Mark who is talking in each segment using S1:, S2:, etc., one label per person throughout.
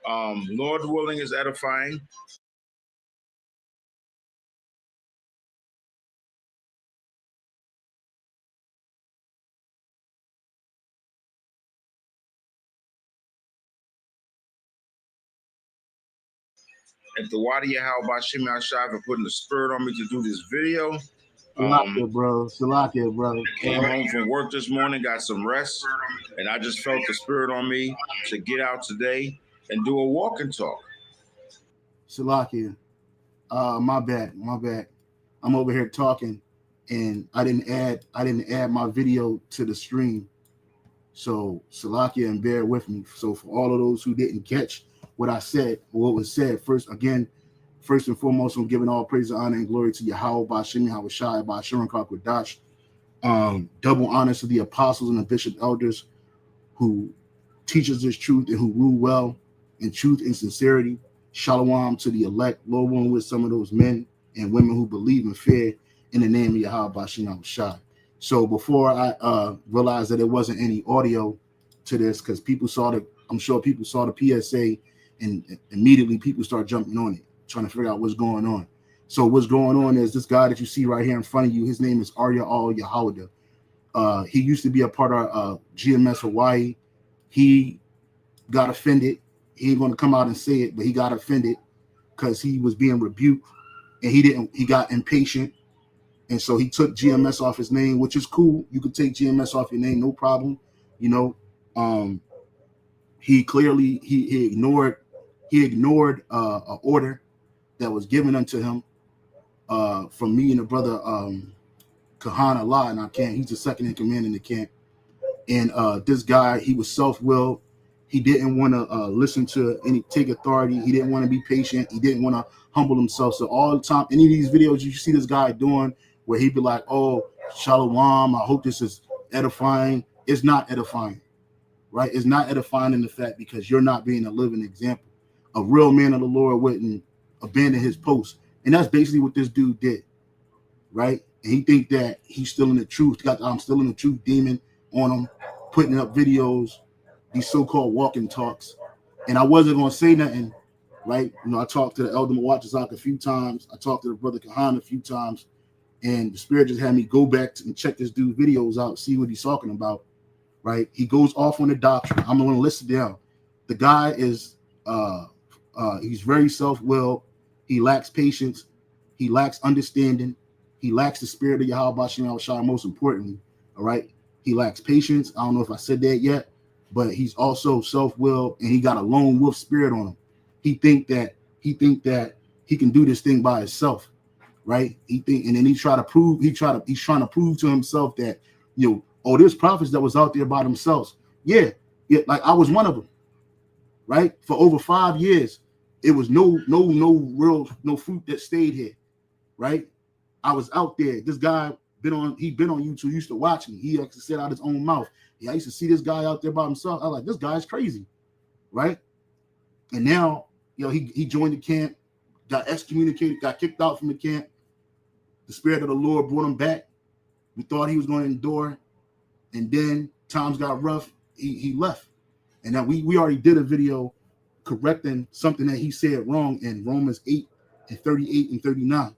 S1: Lord willing is edifying. And the Wadi Yahal Bashim Ashai for putting the spirit on me to do this video.
S2: Salakia, bro. Salakia, bro.
S1: Came home from work this morning, got some rest, and I just felt the spirit on me to get out today and do a walk and talk.
S2: Salakia. My bad. I'm over here talking, and I didn't add my video to the stream. So Salakia, and bear with me. So for all of those who didn't catch what I said, or what was said, first and foremost, I'm giving all praise, honor, and glory to Yahweh, Bashim, Hawashai, Bashiran Kakwadash. Double honors to the apostles and the bishop elders who teaches this truth and who rule well in truth and sincerity. Shalom to the elect, Lord willing, with some of those men and women who believe and fear in the name of Yahweh Bashim Hawashai. So before I realized that there wasn't any audio to this, because I'm sure people saw the PSA, and immediately people start jumping on it, trying to figure out what's going on. So what's going on is this guy that you see right here in front of you. His name is Arya Al Yahawada. He used to be a part of GMS Hawaii. He got offended. He ain't going to come out and say it, but he got offended because he was being rebuked, and he got impatient. And so he took GMS off his name, which is cool. You could take GMS off your name, no problem. You know, he clearly he ignored an order that was given unto him from me and the brother Kahan Allah in our camp. He's the second in command in the camp. And this guy, he was self-willed. He didn't want to listen to take authority. He didn't want to be patient. He didn't want to humble himself. So all the time, any of these videos you see this guy doing, where he'd be like, "Oh, shalom, I hope this is edifying." It's not edifying, right? It's not edifying in the fact because you're not being a living example. A real man of the Lord wouldn't abandon his post, and that's basically what this dude did, right? And he think that he's still in the truth. I'm still in the truth demon on him, putting up videos, these so-called walking talks. And I wasn't gonna say nothing, right? You know, I talked to the elder Mawachazak a few times. I talked to the brother Kahan a few times. And the spirit just had me go back and check this dude's videos out, see what he's talking about, right? He goes off on the doctrine. I'm going to list it down. The guy is, he's very self-willed. He lacks patience. He lacks understanding. He lacks the spirit of Yahweh Bashim Al-Shai, most importantly, all right? He lacks patience. I don't know if I said that yet, but he's also self-willed, and he got a lone wolf spirit on him. He think that he can do this thing by himself. Right? And then he's trying to prove to himself that, you know, oh, there's prophets that was out there by themselves. Yeah, like I was one of them, right? For over 5 years, it was no fruit that stayed here, right? I was out there. This guy been on YouTube, used to watch me. He actually said out his own mouth. Yeah, I used to see this guy out there by himself. I was like, this guy's crazy, right? And now, you know, he joined the camp, got excommunicated, got kicked out from the camp. The spirit of the Lord brought him back. We thought he was going to endure, and then times got rough. He left, and now we already did a video correcting something that he said wrong in Romans 8 and 38 and 39,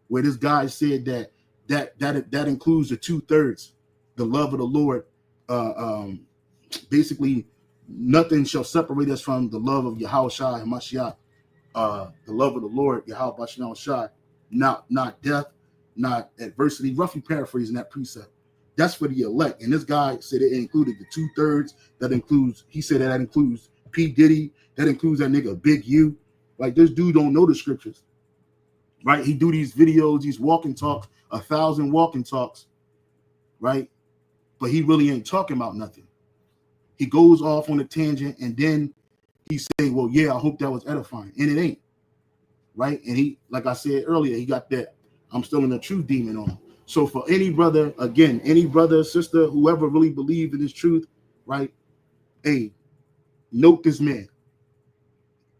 S2: where this guy said that includes the 2/3, the love of the Lord. Basically, nothing shall separate us from the love of Yahweh Shai and Mashiach, the love of the Lord, Yahweh Bashim Shai, not death, not adversity. Roughly paraphrasing that precept. That's for the elect. And this guy said it included the 2/3. He said that includes P. Diddy. That includes that nigga Big U. Like, this dude don't know the scriptures, right? He do these videos, these walking talks, 1,000 walking talks, right? But he really ain't talking about nothing. He goes off on a tangent, and then he say, well, yeah, I hope that was edifying. And it ain't, right? And he, like I said earlier, he got that I'm still in the truth demon on him. So for any brother, sister, whoever really believe in this truth, right? Hey, note this man,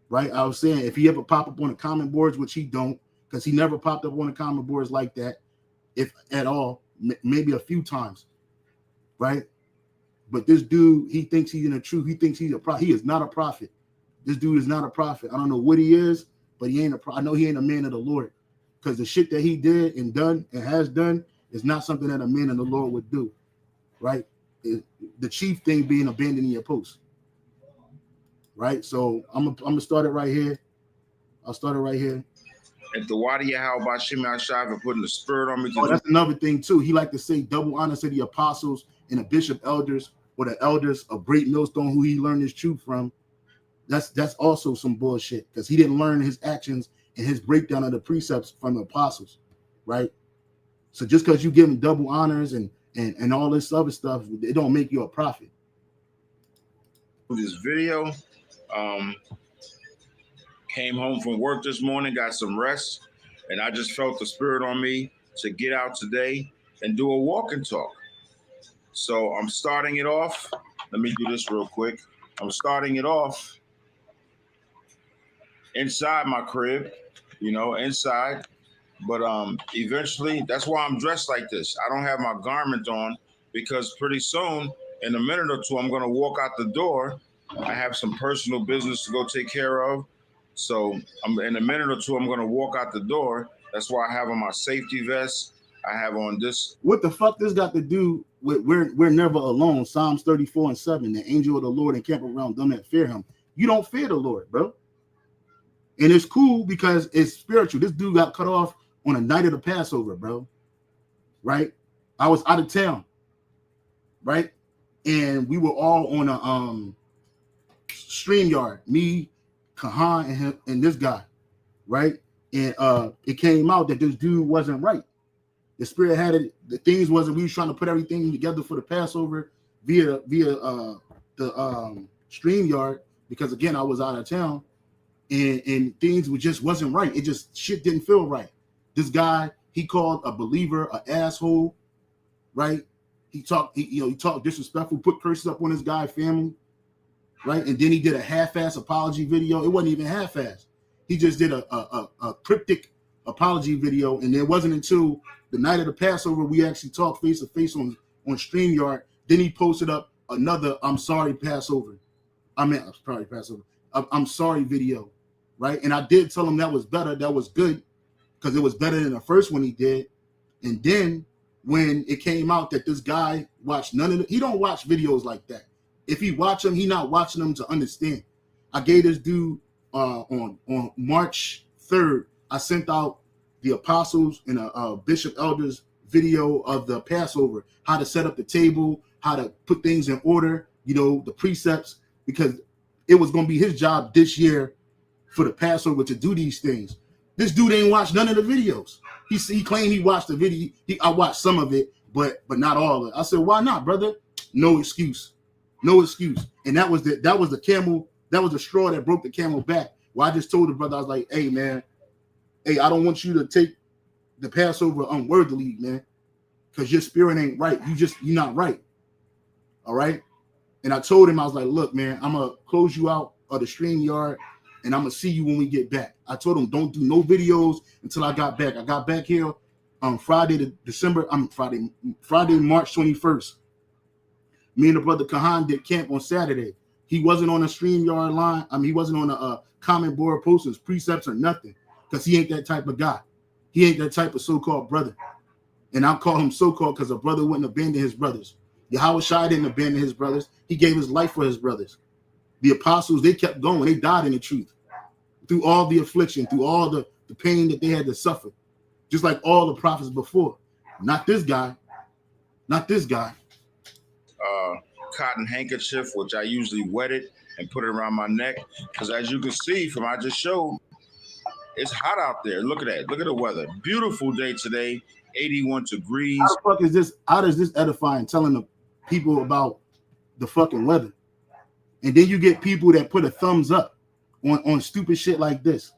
S2: right? I was saying, if he ever pop up on the comment boards, which he don't, because he never popped up on the comment boards like that, if at all, maybe a few times, right? But this dude, he thinks he's in the truth. He thinks he's a prophet. He is not a prophet. This dude is not a prophet. I don't know what he is, but he ain't a prophet. I know he ain't a man of the Lord, because the shit that he did and done and has done is not something that a man of the Lord would do, right? The chief thing being abandoning your post, right? So I'm gonna start it right here. I'll start it right here.
S1: And the why do you how about Shimei Ashai for putting the spirit on me to do?
S2: That's another thing too. He like to say double honor to the apostles and the bishop elders, or the elders of Great Millstone who he learned his truth from. That's also some bullshit, because he didn't learn his actions and his breakdown of the precepts from the apostles, right? So just because you give him double honors and all this other stuff, it don't make you a prophet.
S1: This video, came home from work this morning, got some rest, and I just felt the spirit on me to get out today and do a walk and talk. So I'm starting it off. Let me do this real quick. I'm starting it off inside my crib, inside. But eventually, that's why I'm dressed like this. I don't have my garment on, because pretty soon, in a minute or two, I'm going to walk out the door. I have some personal business to go take care of. So in a minute or two, I'm going to walk out the door. That's why I have on my safety vest. I have on this.
S2: What the fuck this got to do with we're never alone? Psalms 34:7, the angel of the Lord encamp around them that fear him. You don't fear the Lord, bro. And it's cool because it's spiritual. This dude got cut off on a night of the Passover, bro. Right? I was out of town, right? And we were all on a StreamYard, me, Kahan, and him, and this guy, right? And it came out that this dude wasn't right. The spirit had it. The things wasn't. We was trying to put everything together for the Passover via the StreamYard, because again I was out of town, and things just wasn't right. It just shit didn't feel right. This guy, he called a believer an asshole, right? He talked disrespectful, put curses up on this guy's family, right? And then he did a half-ass apology video. It wasn't even half-ass. He just did a cryptic apology video, and it wasn't until the night of the Passover we actually talked face to face on StreamYard. Then he posted up another I'm sorry Passover. I'm sorry video, right? And I did tell him that was better, that was good, because it was better than the first one he did. And then when it came out that this guy watched none of it, he don't watch videos like that. If he watch them, he not watching them to understand. I gave this dude on March 3rd, I sent out the apostles and a bishop elders video of the Passover, how to set up the table, how to put things in order, the precepts, because it was going to be his job this year for the Passover to do these things. This dude ain't watched none of the videos. He claimed he watched the video. I watched some of it, but not all of it. I said, why not, brother? No excuse. No excuse. And that was the camel, that was the straw that broke the camel back. Well, I just told the brother, I was like, hey, man, hey, I don't want you to take the Passover unworthily, man, because your spirit ain't right. You're not right. All right. And I told him, I was like, look, man, I'm going to close you out of the StreamYard, and I'm going to see you when we get back. I told him, don't do no videos until I got back. I got back here on Friday, March 21st. Me and the brother Kahan did camp on Saturday. He wasn't on a StreamYard line. He wasn't on a comment board posting his precepts or nothing, because he ain't that type of guy. He ain't that type of so-called brother. And I call him so-called because a brother wouldn't abandon his brothers. Yahweh Shai didn't abandon his brothers. He gave his life for his brothers. The apostles, they kept going. They died in the truth through all the affliction, through all the pain that they had to suffer, just like all the prophets before. Not this guy. Not this guy.
S1: Cotton handkerchief, which I usually wet it and put it around my neck, because as you can see from I just showed, it's hot out there. Look at that. Look at the weather. Beautiful day today. 81 degrees.
S2: How the fuck is this? How does this edify and telling the people about the fucking weather? And then you get people that put a thumbs up on stupid shit like this.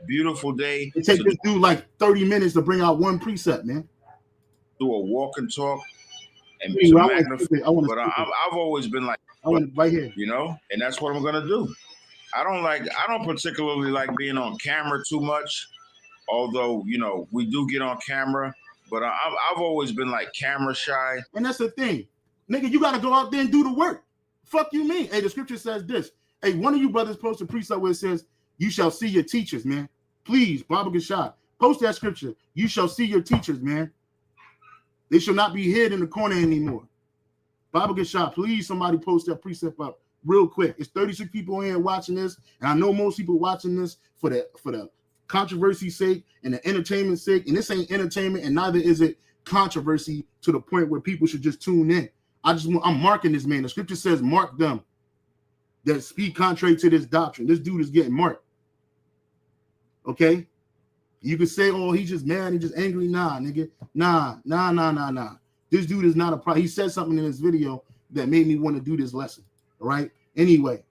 S1: Beautiful day.
S2: It takes this dude like 30 minutes to bring out one precept, man.
S1: Do a walk and talk and
S2: Anyway,
S1: magnify. But I've always been like,
S2: I want it right here.
S1: And that's what I'm gonna do. I don't particularly like being on camera too much, although we do get on camera. But I've always been like camera shy.
S2: And that's the thing, nigga. You gotta go out there and do the work. Fuck you mean? Hey, the scripture says this: Hey, one of you brothers post a precept where it says, you shall see your teachers, man. Please, Baba Gashad, post that scripture. You shall see your teachers, man. They shall not be hid in the corner anymore. Baba Gashad, please, somebody post that precept up real quick. It's 36 people in here watching this, and I know most people watching this for the controversy's sake and the entertainment's sake, and this ain't entertainment, and neither is it controversy to the point where people should just tune in. I'm marking this man. The scripture says, mark them that speak contrary to this doctrine. This dude is getting marked. Okay? You could say, oh, he's just mad, he's just angry. Nah, nigga. Nah. This dude is not a problem. He said something in this video that made me want to do this lesson. All right? Anyway.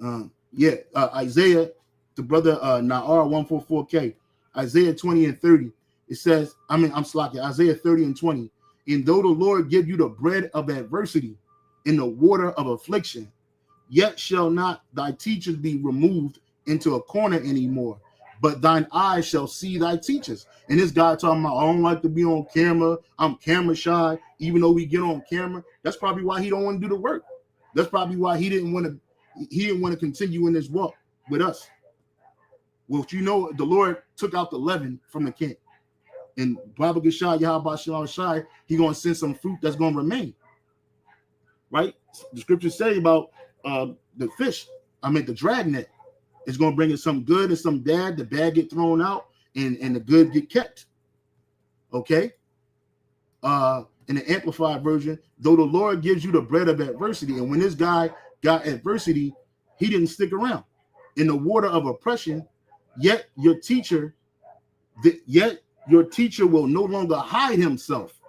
S2: Isaiah, the brother Na'ar 144K, Isaiah 20 and 30. It says, I'm slacking, Isaiah 30 and 20. And though the Lord give you the bread of adversity in the water of affliction, yet shall not thy teachers be removed into a corner anymore, but thine eyes shall see thy teachers. And this guy talking about, I don't like to be on camera. I'm camera shy, even though we get on camera. That's probably why he don't want to do the work. That's probably why he didn't want to continue in this walk with us. Well, you know, the Lord took out the leaven from the camp. And Baba Gashad, Yahweh Shalom Shai, he going to send some fruit that's going to remain. Right? The scriptures say about the fish, the dragnet, is going to bring us some good and some bad. The bad get thrown out and the good get kept. Okay? In the Amplified version, though the Lord gives you the bread of adversity, and when this guy got adversity, he didn't stick around. In the water of oppression, yet your teacher will no longer hide himself,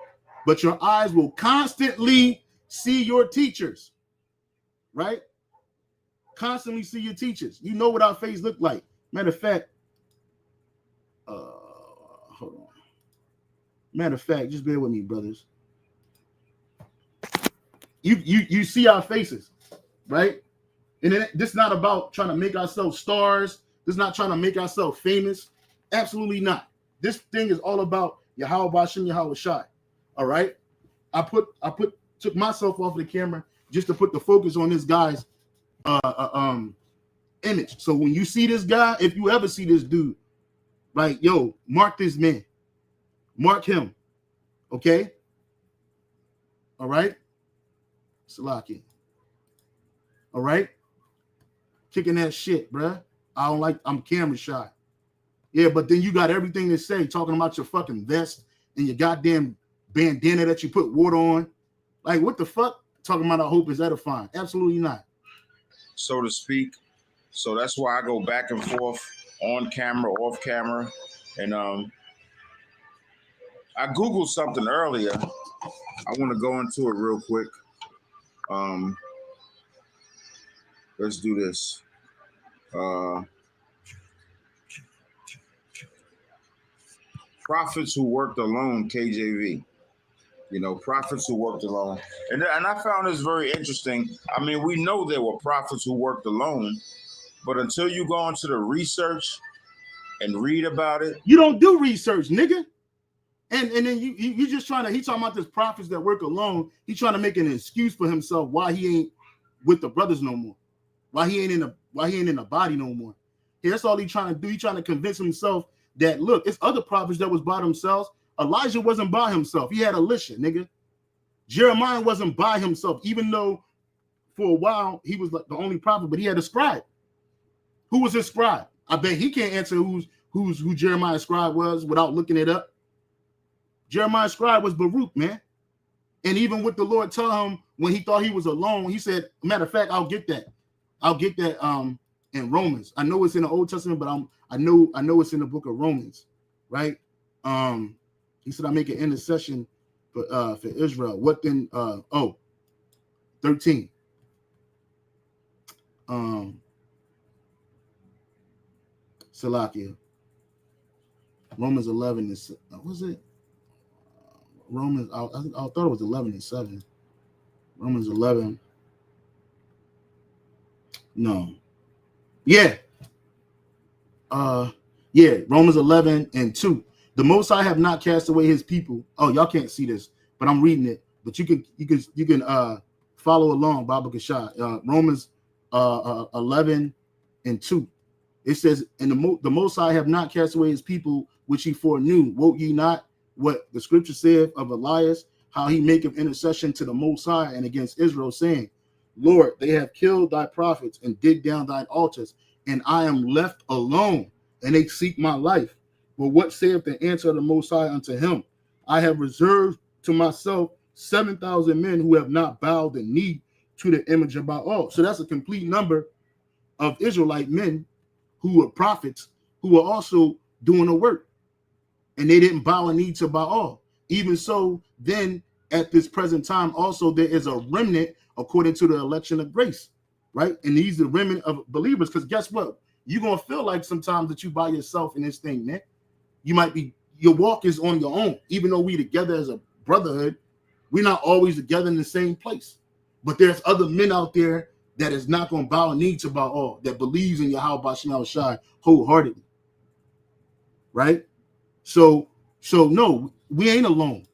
S2: but your eyes will constantly see your teachers. Right? Constantly see your teachers. You know what our face look like. Matter of fact, hold on. Matter of fact, just bear with me, brothers. You see our faces, right? And this is not about trying to make ourselves stars. This is not trying to make ourselves famous. Absolutely not. This thing is all about Yahweh Bashem, Yahweh Shai. All right. I took myself off the camera just to put the focus on this guy's image. So when you see this guy, if you ever see this dude, right, yo, mark this man. Mark him. Okay? All right? Salaki. All right? Kicking that shit, bruh. I'm camera shy. Yeah, but then you got everything to say, talking about your fucking vest and your goddamn bandana that you put water on. Like, what the fuck? Talking about our hope is edifying. Absolutely not.
S1: So to speak. So that's why I go back and forth on camera, off camera. And I Googled something earlier. I want to go into it real quick. Let's do this. Prophets who worked alone, KJV. You know, prophets who worked alone. And I found this very interesting. I mean, we know there were prophets who worked alone, but until you go into the research and read about it.
S2: You don't do research, nigga. And then you just trying to, he talking about this prophets that work alone. He trying to make an excuse for himself why he ain't with the brothers no more. Why he ain't in the body no more. Yeah, that's all he trying to do. He trying to convince himself that, look, it's other prophets that was by themselves. Elijah wasn't by himself. He had Elisha, nigga. Jeremiah wasn't by himself, even though for a while he was like the only prophet, but he had a scribe. Who was his scribe? I bet he can't answer who Jeremiah's scribe was without looking it up. Jeremiah's scribe was Baruch, man. And even with the Lord telling him when he thought he was alone, he said, matter of fact, I'll get that in Romans. I know it's in the Old Testament, but I know it's in the book of Romans, right? He said, I make an intercession for Israel. What then? 13. Salakia. Romans 11 is, was it? Romans, I thought it was 11 and 7. Romans 11. No. Yeah. Romans 11 and 2. The Most High have not cast away his people. Oh, y'all can't see this, but I'm reading it. But you can follow along, Baba Kashad. Romans 11:2. It says, and the Most High have not cast away his people, which he foreknew. Wote ye not what the scripture saith of Elias, how he maketh intercession to the Most High and against Israel, saying, Lord, they have killed thy prophets and digged down thine altars, and I am left alone, and they seek my life. But what saith the answer of the Most High unto him? I have reserved to myself 7,000 men who have not bowed the knee to the image of Baal. So that's a complete number of Israelite men who were prophets, who were also doing the work. And they didn't bow a knee to Baal. Even so, then at this present time, also there is a remnant according to the election of grace, right? And these are the remnant of believers, because guess what? You're going to feel like sometimes that you by yourself in this thing, man. You might be, your walk is on your own. Even though we together as a brotherhood, we're not always together in the same place. But there's other men out there that is not going to bow a knee to Baal, that believes in Yahweh Bashim Shai wholeheartedly, right? So no, we ain't alone,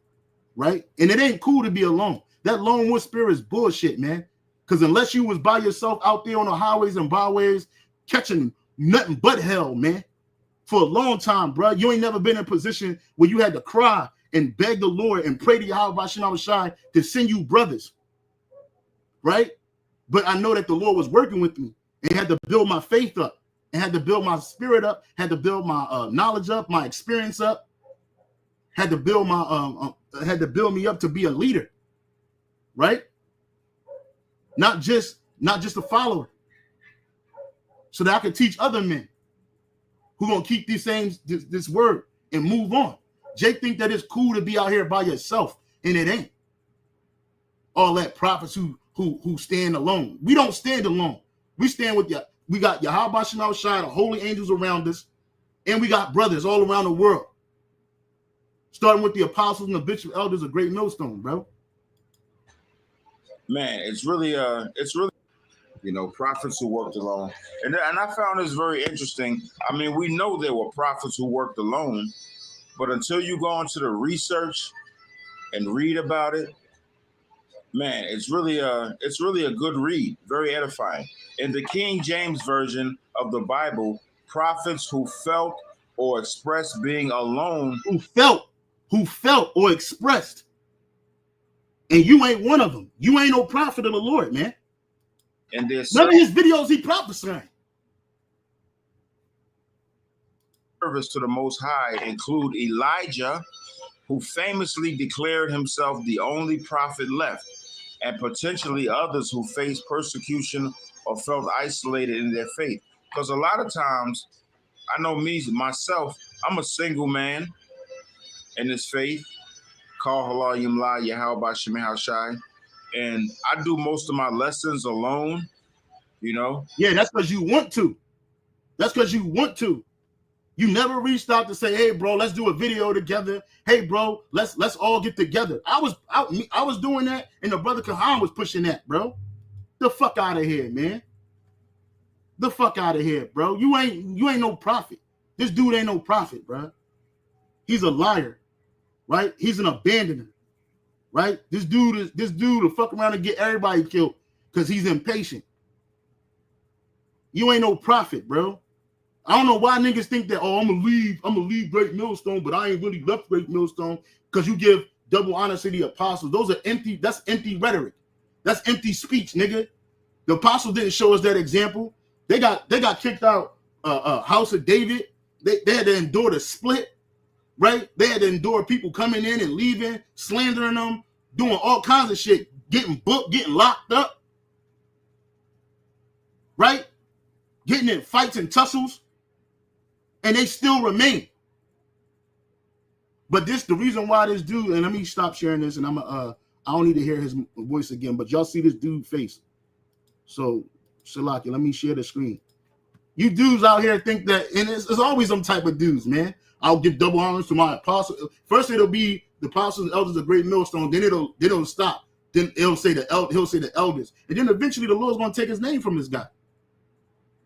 S2: right? And it ain't cool to be alone. That lone wolf spirit is bullshit, man. Because unless you was by yourself out there on the highways and byways catching nothing but hell, man, for a long time, bro, you ain't never been in a position where you had to cry and beg the Lord and pray to Yahweh Bashim Shai to send you brothers, right? But I know that the Lord was working with me and had to build my faith up and had to build my spirit up, had to build my knowledge up, my experience up, had to build my had to build me up to be a leader, right? Not just a follower, so that I could teach other men who gonna keep this word and move on. Jake think that it's cool to be out here by yourself, and it ain't. All that prophets who stand alone. We don't stand alone. We stand with you. We got Yahweh Shem Shai, the holy angels around us, and we got brothers all around the world. Starting with the apostles and the bishop elders of Great Millstone, bro.
S1: Man, it's really prophets who worked alone. And I found this very interesting. I mean, we know there were prophets who worked alone, but until you go into the research and read about it, man, it's really a good read, very edifying. In the King James Version of the Bible, prophets who felt or expressed being alone.
S2: Who felt or expressed. And you ain't one of them. You ain't no prophet of the Lord, man.
S1: And there's
S2: none of his videos he prophesying.
S1: Service to the Most High include Elijah, who famously declared himself the only prophet left, and potentially others who faced persecution or felt isolated in their faith. Because a lot of times, I know myself, I'm a single man in this faith, called Halal Yimla Yahweh Shemeh Shai, and I do most of my lessons alone, you know?
S2: Yeah, that's because you want to. That's because you want to. You never reached out to say, hey, bro, let's do a video together. Hey, bro, let's all get together. I was doing that, and the brother Kahan was pushing that, bro. The fuck out of here, man. The fuck out of here, bro. You ain't no prophet. This dude ain't no prophet, bro. He's a liar, right? He's an abandoner, right? This dude will fuck around and get everybody killed because he's impatient. You ain't no prophet, bro. I don't know why niggas think that, I'm gonna leave Great Millstone, but I ain't really left Great Millstone, because you give double honor to the apostles. That's empty rhetoric. That's empty speech, nigga. The apostles didn't show us that example. They got kicked out House of David. They had to endure the split, right? They had to endure people coming in and leaving, slandering them, doing all kinds of shit, getting booked, getting locked up, right? Getting in fights and tussles. And they still remain. But the reason why this dude, and let me stop sharing this, and I don't need to hear his voice again, but y'all see this dude face. So, Shalaki, let me share the screen. You dudes out here think that, and it's always some type of dudes, man. I'll give double honors to my apostles. First, it'll be the apostles and elders of Great Millstone. Then it'll stop. Then he'll say the elders, and then eventually the Lord's going to take his name from this guy.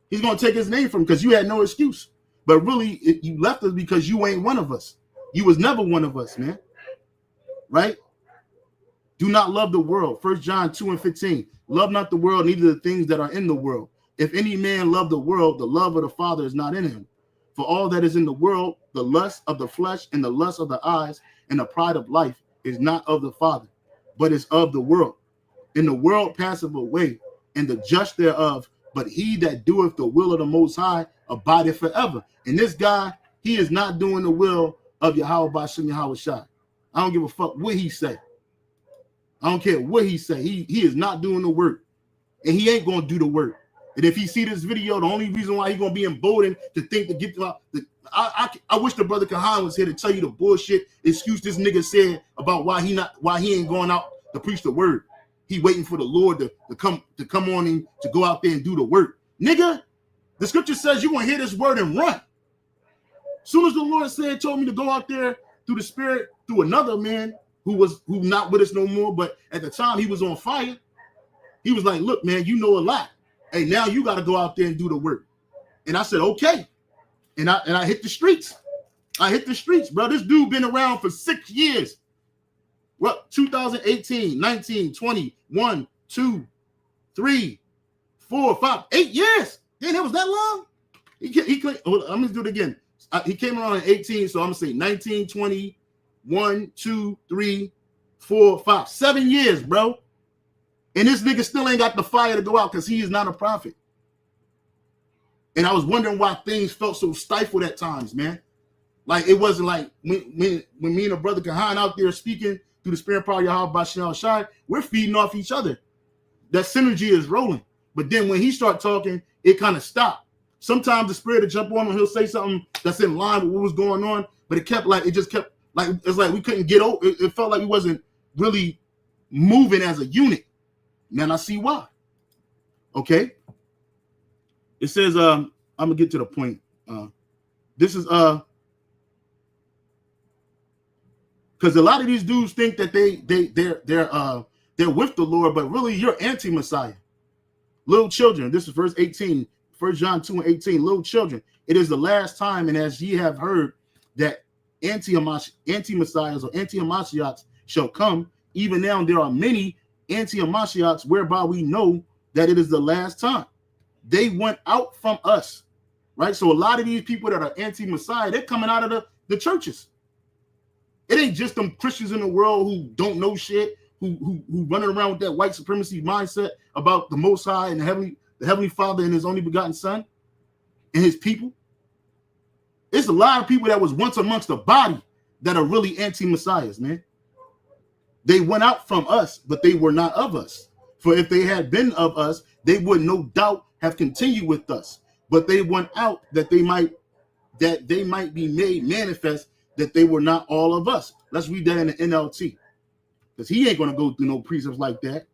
S2: He's going to take his name from him because you had no excuse. But really, you left us because you ain't one of us. You was never one of us, man. Right? Do not love the world. 1 John 2:15. Love not the world, neither the things that are in the world. If any man love the world, the love of the Father is not in him. For all that is in the world, the lust of the flesh and the lust of the eyes and the pride of life is not of the Father, but is of the world. And the world passeth away, and the just thereof, but he that doeth the will of the Most High abideth forever. And this guy, he is not doing the will of Yahweh B'Shem Yahweh Shai. I don't give a fuck what he say. I don't care what he say. He is not doing the work, and he ain't gonna do the work. And if he see this video, the only reason why he gonna be emboldened to think to get to I wish the brother Kahan was here to tell you the bullshit excuse this nigga said about why he ain't going out to preach the word. He waiting for the Lord to come on and to go out there and do the work. Nigga, the scripture says you're gonna hear this word and run. As soon as the Lord told me to go out there through the spirit, through another man who not with us no more, but at the time he was on fire. He was like, look, man, you know a lot. Hey, now you got to go out there and do the work. And I said, okay. And I hit the streets. I hit the streets, bro. This dude been around for 6 years. Well, 2018, 19, 20, 1, 2, 3, 4, 5, 8 years. Damn, it was that long? I'm going to do it again. He came around in 18, so I'm going to say 19, 20, 1, 2, 3, 4, 5, 7 years, bro. And this nigga still ain't got the fire to go out because he is not a prophet. And I was wondering why things felt so stifled at times, man. Like it wasn't like when me and a brother Kahan out there speaking through the spirit power of Yahweh B'Shem Shai, we're feeding off each other. That synergy is rolling. But then when he start talking, it kind of stopped. Sometimes the spirit will jump on him, he'll say something that's in line with what was going on, but it just kept it's like we couldn't get over. It felt like we wasn't really moving as a unit. Now I see why. Okay. It says, I'm gonna get to the point. This is because a lot of these dudes think that they're with the Lord, but really you're anti-Messiah. Little children, this is verse 18, 1 John 2:18. Little children, it is the last time, and as ye have heard that anti-Messiahs or anti-Hamashiachs shall come, even now there are many anti-Hamashiachs, whereby we know that it is the last time. They went out from us, right? So a lot of these people that are anti-Messiah, they're coming out of the churches. It ain't just them Christians in the world who don't know shit, who running around with that white supremacy mindset about the Most High and the Heavenly Father and His only begotten Son and His people. It's a lot of people that was once amongst the body that are really anti-Messiahs, man. They went out from us, but they were not of us. For if they had been of us, they would no doubt have continued with us. But they went out that they might be made manifest that they were not all of us. Let's read that in the NLT. Because he ain't going to go through no precepts like that.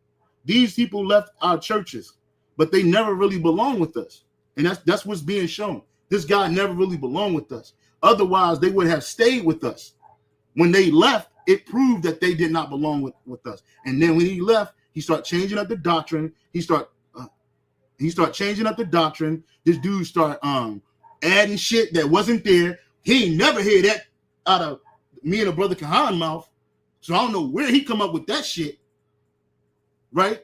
S2: These people left our churches, but they never really belong with us. And that's what's being shown. This guy never really belonged with us. Otherwise, they would have stayed with us. When they left, it proved that they did not belong with us. And then when he left, he started changing up the doctrine. He started changing up the doctrine. This dude started adding shit that wasn't there. He ain't never heard that out of me and a brother Kahan mouth. So I don't know where he come up with that shit. Right?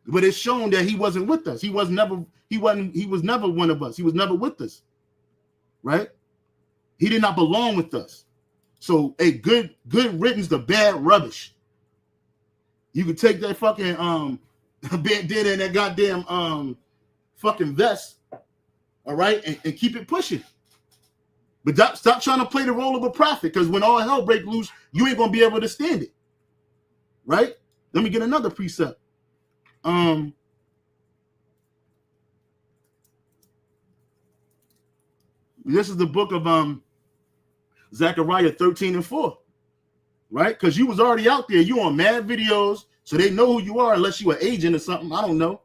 S2: But it's shown that he wasn't with us. He was never one of us. He was never with us. Right? He did not belong with us. So a good riddance to bad rubbish. You could take that fucking bandana and that goddamn fucking vest, all right, and keep it pushing. But stop trying to play the role of a prophet, because when all hell breaks loose, you ain't gonna be able to stand it. Right? Let me get another precept. This is the book of Zechariah 13:4. Right? Because you was already out there. You on mad videos, so they know who you are unless you an agent or something. I don't know.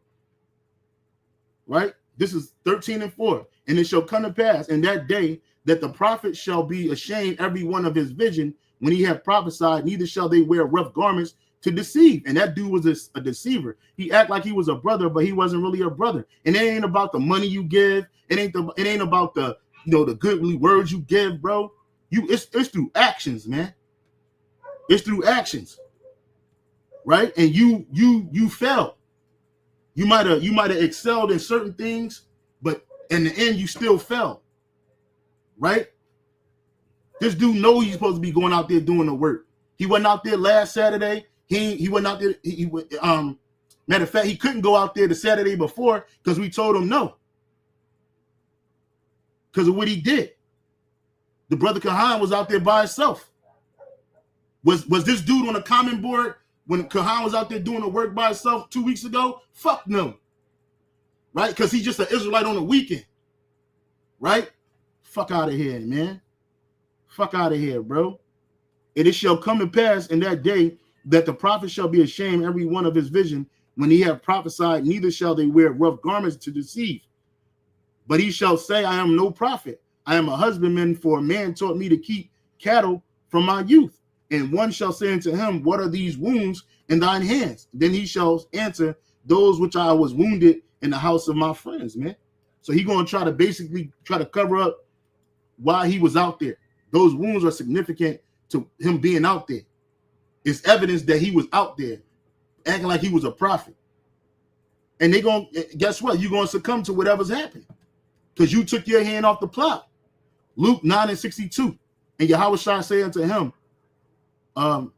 S2: Right? This is 13:4. And it shall come to pass in that day that the prophet shall be ashamed every one of his vision when he have prophesied, neither shall they wear rough garments to deceive. And that dude was a deceiver. He act like he was a brother, but he wasn't really a brother. And it ain't about the money you give. It ain't about the the goodly words you give, bro. It's through actions, man. It's through actions. right? And you fell. You might have excelled in certain things, but in the end you still fell, right? This dude know he's supposed to be going out there doing the work. He wasn't out there last Saturday. He went out there. Matter of fact, he couldn't go out there the Saturday before because we told him no, because of what he did. The brother Kahan was out there by himself. Was this dude on a comment board when Kahan was out there doing the work by himself 2 weeks ago? Fuck no. Right? Because he's just an Israelite on the weekend. Right? Fuck out of here, man. Fuck out of here, bro. And it shall come to pass in that day that the prophet shall be ashamed every one of his vision when he have prophesied, neither shall they wear rough garments to deceive. But he shall say, I am no prophet. I am a husbandman, for a man taught me to keep cattle from my youth. And one shall say unto him, what are these wounds in thine hands? Then he shall answer, those which I was wounded in the house of my friends, man. So he going to try to basically cover up why he was out there. Those wounds are significant to him being out there. It's evidence that he was out there acting like he was a prophet. And they going to, guess what? You're going to succumb to whatever's happening because you took your hand off the plow. Luke 9:62. And Yahweh shall say unto him, no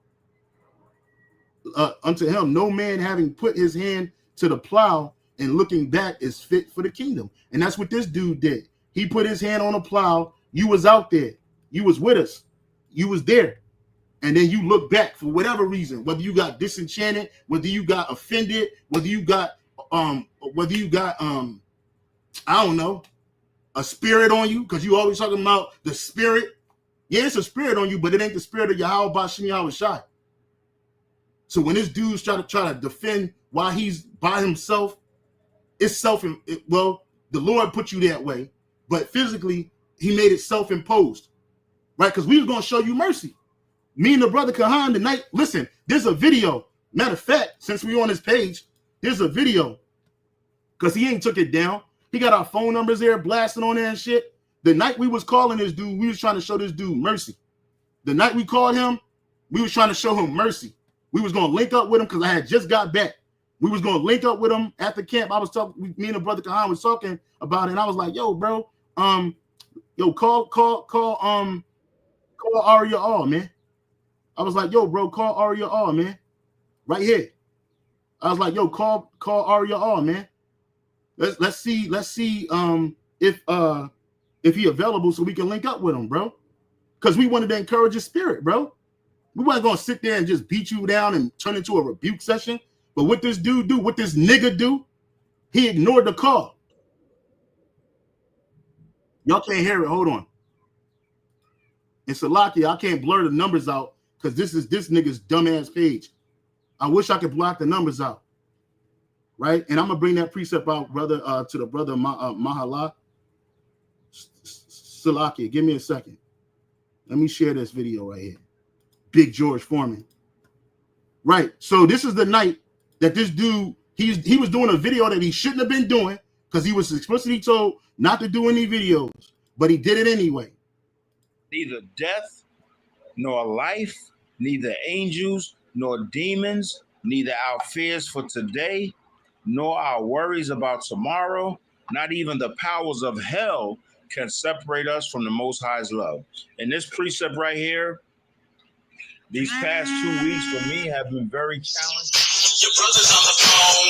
S2: man having put his hand to the plow and looking back is fit for the kingdom. And that's what this dude did. He put his hand on the plow. You was out there. You was with us. You was there. And then you look back for whatever reason, whether you got disenchanted, whether you got offended, whether you got I don't know, a spirit on you, because you always talking about the spirit. Yeah, it's a spirit on you, but it ain't the spirit of Yahweh Bashim Yahweh Shai. So when this dude's try to defend why he's by himself, it's well, the Lord put you that way, but physically he made it self-imposed, right? Because we was going to show you mercy. Me and the brother Kahan tonight, listen, there's a video. Matter of fact, since we on his page, there's a video, because he ain't took it down. He got our phone numbers there, blasting on there and shit. The night we was calling this dude, we was trying to show this dude mercy. The night we called him, we was trying to show him mercy. We was going to link up with him because I had just got back. We was going to link up with him at the camp. I was talking, me and the brother Kahan was talking about it, and I was like, yo, bro, call Aria All, man. I was like, yo, bro, call Aria All, man. Right here. I was like, yo, call Aria All, man. Let's see if he available so we can link up with him, bro. Because we wanted to encourage his spirit, bro. We wasn't gonna sit there and just beat you down and turn into a rebuke session. But what this dude do, what this nigga do, he ignored the call. Y'all can't hear it. Hold on. And Salakia, I can't blur the numbers out because this is this nigga's dumbass page. I wish I could block the numbers out. Right? And I'm gonna bring that precept out, brother, to the brother Mahala. Salakia, give me a second. Let me share this video right here. Big George Foreman. Right. So this is the night that this dude, he was doing a video that he shouldn't have been doing because he was explicitly told not to do any videos, but he did it anyway.
S1: Neither death nor life, neither angels nor demons, neither our fears for today, nor our worries about tomorrow, not even the powers of hell can separate us from the Most High's love. And this precept right here, these past 2 weeks for me have been very challenging.
S3: Your brother's on the phone.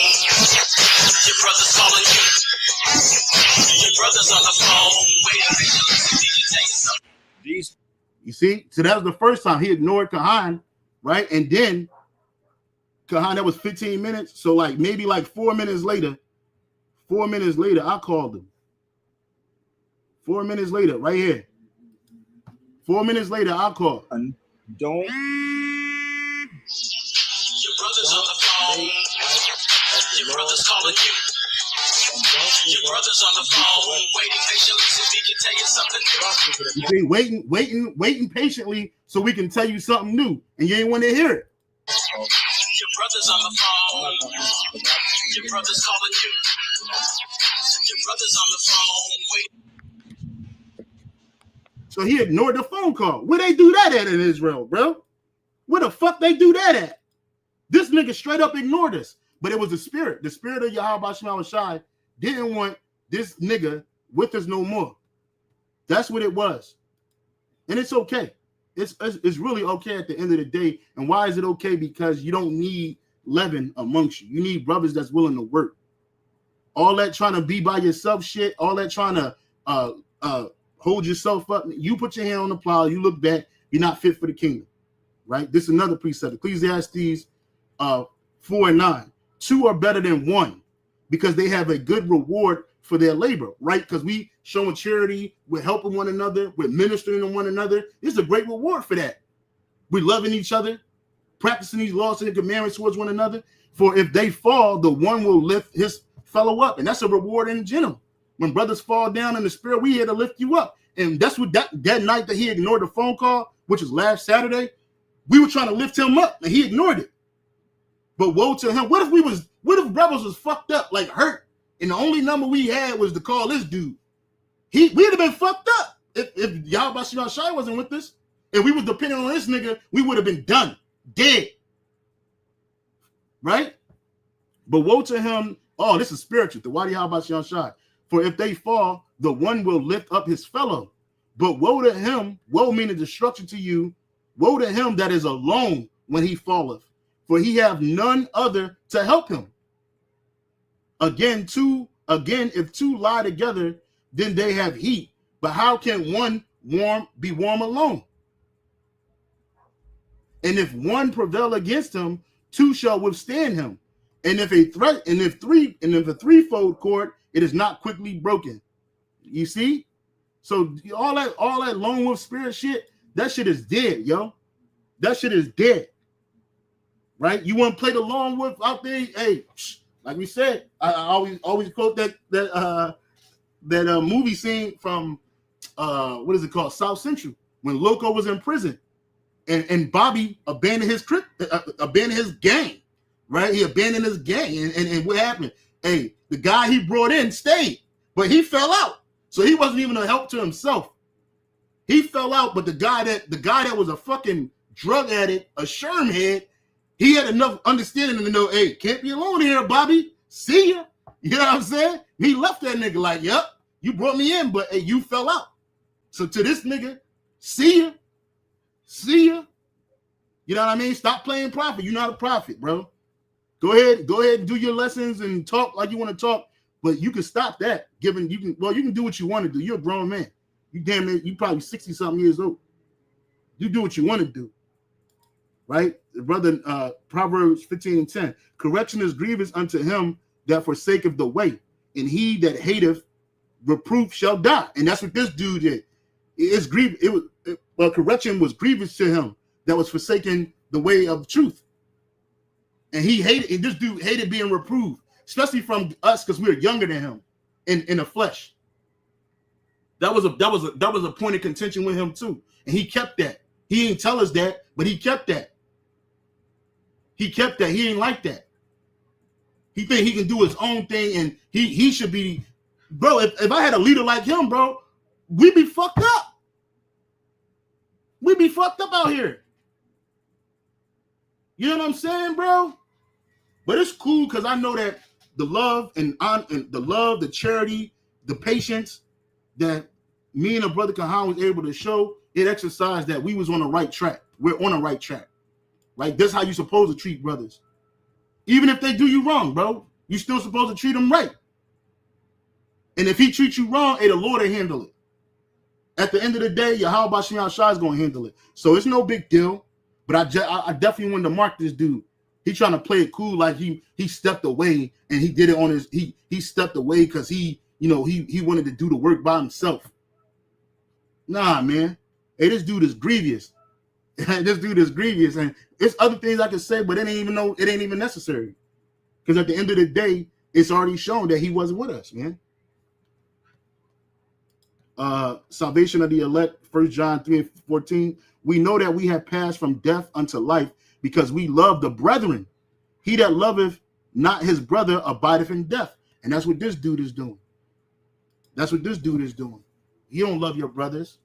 S3: Your brother's calling you. Your brother's on the phone. Wait,
S2: you see? So that was the first time he ignored Kahan, right? And then Kahan, that was 15 minutes. So like maybe like 4 minutes later, I called him. 4 minutes later, right here. 4 minutes later, I called.
S1: Don't.
S3: Your brother's on the phone. Your brother's calling you. Your brother's on the phone, waiting patiently so we can tell you something new.
S2: You see, waiting patiently so we can tell you something new, and you ain't want to hear it.
S3: Your brother's on the phone. Your brother's calling you. Your brother's on the phone, waiting.
S2: So he ignored the phone call. Where they do that at in Israel, bro? Where the fuck they do that at? This nigga straight up ignored us. But it was the spirit. The spirit of Yahweh Shem Shai didn't want this nigga with us no more. That's what it was. And it's okay. It's really okay at the end of the day. And why is it okay? Because you don't need leaven amongst you. You need brothers that's willing to work. All that trying to be by yourself shit, all that trying to hold yourself up. You put your hand on the plow, you look back, you're not fit for the kingdom. Right? This is another precept. Ecclesiastes 4:9. 2 are better than 1 because they have a good reward for their labor, right? Because we showing charity, we're helping one another, we're ministering to one another. There's a great reward for that. We're loving each other, practicing these laws and commandments towards one another. For if they fall, the one will lift his fellow up, and that's a reward in general. When brothers fall down in the spirit, we here to lift you up. And that's what that night that he ignored the phone call, which was last Saturday, we were trying to lift him up, and he ignored it. But woe to him. What if brothers was fucked up, like hurt, and the only number we had was to call this dude? We'd have been fucked up if Yahweh Shai wasn't with us, and we was depending on this nigga. We would have been done, dead, right? But woe to him. Oh, this is spiritual. The Wadi Yahweh Shai. For if they fall, the one will lift up his fellow. But woe to him. Woe meaning destruction to you. Woe to him that is alone when he falleth. For he have none other to help him. Again, if two lie together, then they have heat. But how can one be warm alone? And if one prevail against him, two shall withstand him. And if a threefold cord, it is not quickly broken. You see? So all that lone wolf spirit shit, that shit is dead, yo. That shit is dead. Right? You want to play the lone wolf out there? Hey, like we said, I always quote that movie scene from what is it called? South Central, when Loco was in prison, and Bobby abandoned his gang, right? He abandoned his gang, and what happened? Hey, the guy he brought in stayed, but he fell out, so he wasn't even a help to himself. He fell out, but the guy that was a fucking drug addict, a sherm head, he had enough understanding to know, hey, can't be alone here, Bobby. See ya. You know what I'm saying? He left that nigga like, yep, you brought me in, but hey, you fell out. So to this nigga, see ya. See ya. You know what I mean? Stop playing prophet. You're not a prophet, bro. Go ahead and do your lessons and talk like you want to talk, but you can stop that. You can do what you want to do. You're a grown man. You probably 60-something years old. You do what you want to do. Right? Brother, Proverbs 15:10. Correction is grievous unto him that forsaketh the way, and he that hateth reproof shall die. And that's what this dude did. Correction was grievous to him that was forsaking the way of truth. And this dude hated being reproved, especially from us, because we were younger than him in the flesh. That was a point of contention with him too. And he kept that. He didn't tell us that, but he kept that. He kept that. He ain't like that. He think he can do his own thing, and he should be, bro. If I had a leader like him, bro, we'd be fucked up. We'd be fucked up out here. You know what I'm saying, bro? But it's cool because I know that the love and the love, the charity, the patience that me and a brother Kahan was able to show, it exercised that we was on the right track. We're on the right track. Right? That's how you're supposed to treat brothers. Even if they do you wrong, bro, you're still supposed to treat them right. And if he treats you wrong, the Lord will handle it. At the end of the day, Yahweh Shem Shai is going to handle it. So it's no big deal. But I definitely wanted to mark this dude. He trying to play it cool like he stepped away and he did it on his he stepped away because he wanted to do the work by himself. Nah, man. Hey, this dude is grievous. This dude is grievous, and it's other things I can say, but it ain't even necessary. Because at the end of the day, it's already shown that he wasn't with us, man. Salvation of the elect, 1 John 3:14. We know that we have passed from death unto life because we love the brethren. He that loveth not his brother abideth in death. And that's what this dude is doing. That's what this dude is doing. You don't love your brothers.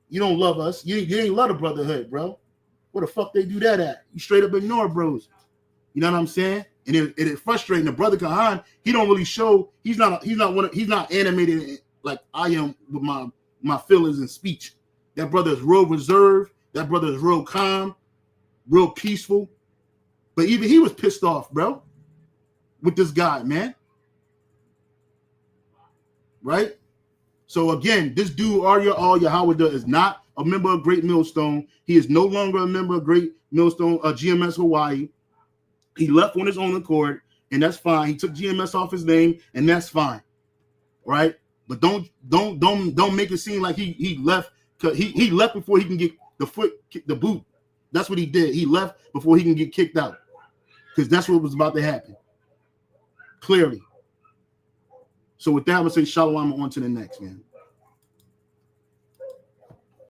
S2: You don't love us. You ain't love the brotherhood, bro. Where the fuck they do that at? You straight up ignore bros. You know what I'm saying? And it frustrating. The brother Kahan, he don't really show. He's not animated like I am with my feelings and speech. That brother is real reserved. That brother is real calm, real peaceful. But even he was pissed off, bro, with this guy, man. Right? So again, this dude Arya Al Yahawada is not a member of Great Millstone. He is no longer a member of Great Millstone, GMS Hawaii. He left on his own accord, and that's fine. He took GMS off his name, and that's fine, right? But don't make it seem like he left because he left before he can get the boot. That's what he did. He left before he can get kicked out because that's what was about to happen. Clearly. So with that, I would say shalom on to the next, man.